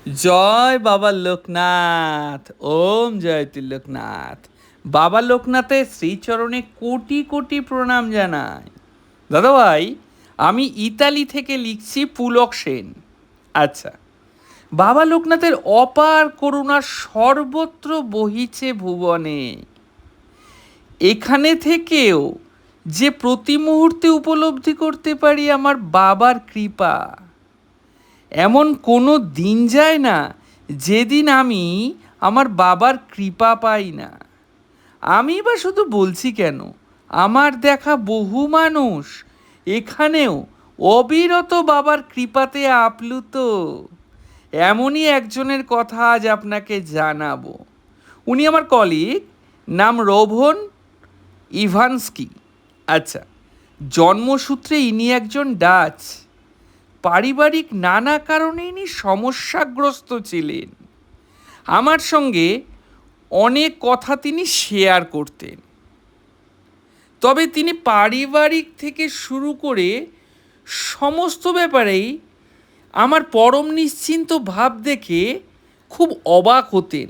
জয় বাবা লোকনাথ। ওম জয় লোকনাথ। বাবা লোকনাথের শ্রীচরণে কোটি কোটি প্রণাম জানাই। দাদাভাই, আমি ইতালি থেকে লিখছি, পুলক সেন। আচ্ছা, বাবা লোকনাথের অপার করুণা সর্বত্র বহিছে ভুবনে। এখানে থেকেও যে প্রতি মুহূর্তে উপলব্ধি করতে পারি আমার বাবার কৃপা, এমন কোনো দিন যায় না যেদিন আমি আমার বাবার কৃপা পাই না। আমি বা শুধু বলছি কেন, আমার দেখা বহু মানুষ এখানেও অবিরত বাবার কৃপাতে আপ্লুত। এমনই একজনের কথা আজ আপনাকে জানাবো। উনি আমার কলিগ, নাম রোভন ইভানস্কি। আচ্ছা, জন্মসূত্রে ইনি একজন ডাচ। পারিবারিক নানা কারণে ইনি সমস্যাগ্রস্ত ছিলেন। আমার সঙ্গে অনেক কথা তিনি শেয়ার করতেন। তবে তিনি পারিবারিক থেকে শুরু করে সমস্ত ব্যাপারেই আমার পরম নিশ্চিন্ত ভাব দেখে খুব অবাক হতেন।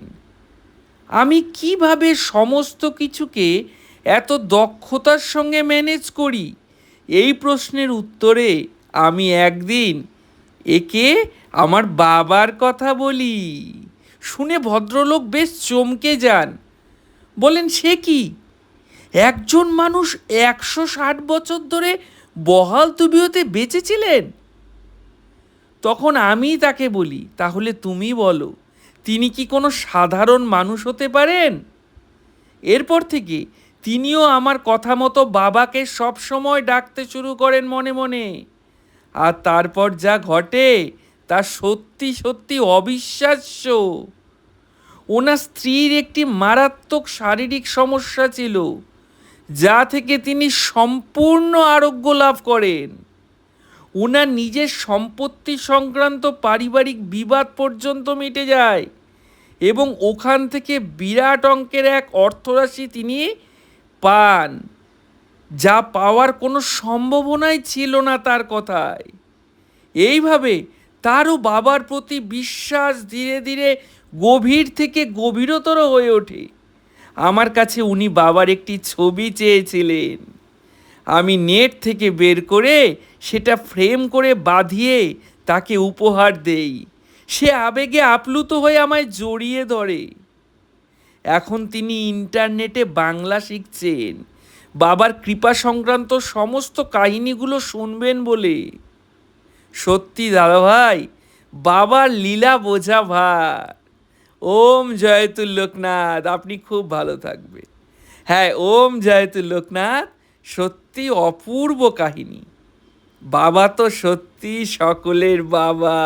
আমি কিভাবে সমস্ত কিছুকে এত দক্ষতার সঙ্গে ম্যানেজ করি, এই প্রশ্নের উত্তরে আমি একদিন একে আমার বাবার কথা বলি। শুনে ভদ্রলোক বেশ চমকে যান। বলেন, সে কি, একজন মানুষ 160 বছর ধরে বহাল তবিয়তে বেঁচেছিলেন? তখন আমি তাকে বলি, তাহলে তুমি বলো, তিনি কি কোনো সাধারণ মানুষ হতে পারেন? এরপর থেকে তিনিও আমার কথা মতো বাবাকে সব সময় ডাকতে শুরু করেন মনে মনে। আর তারপর যা ঘটে তা সত্যি সত্যি অবিশ্বাস্য। ওনার স্ত্রীর একটি মারাত্মক শারীরিক সমস্যা ছিল, যা থেকে তিনি সম্পূর্ণ আরোগ্য লাভ করেন। ওনার নিজের সম্পত্তি সংক্রান্ত পারিবারিক বিবাদ পর্যন্ত মিটে যায় এবং ওখান থেকে বিরাট অঙ্কের এক অর্থরাশি তিনি পান, যা পাওয়ার কোনো সম্ভাবনাই ছিল না তার কথায়। এইভাবে তারও বাবার প্রতি বিশ্বাস ধীরে ধীরে গভীর থেকে গভীরতর হয়ে ওঠে। আমার কাছে উনি বাবার একটি ছবি চেয়েছিলেন। আমি নেট থেকে বের করে সেটা ফ্রেম করে বাঁধিয়ে তাকে উপহার দেই। সে আবেগে আপ্লুত হয়ে আমায় জড়িয়ে ধরে। এখন তিনি ইন্টারনেটে বাংলা শিখছেন বাবার কৃপা সংক্রান্ত সমস্ত কাহিনীগুলো শুনবেন বলে। সত্যি দাদাভাই, বাবার লীলা বোঝা ভার। ওম জয়তুল লোকনাথ। আপনি খুব ভালো থাকবেন। হ্যাঁ, ওম জয়তুল লোকনাথ। সত্যি অপূর্ব কাহিনী। বাবা তো সত্যি সকলের বাবা।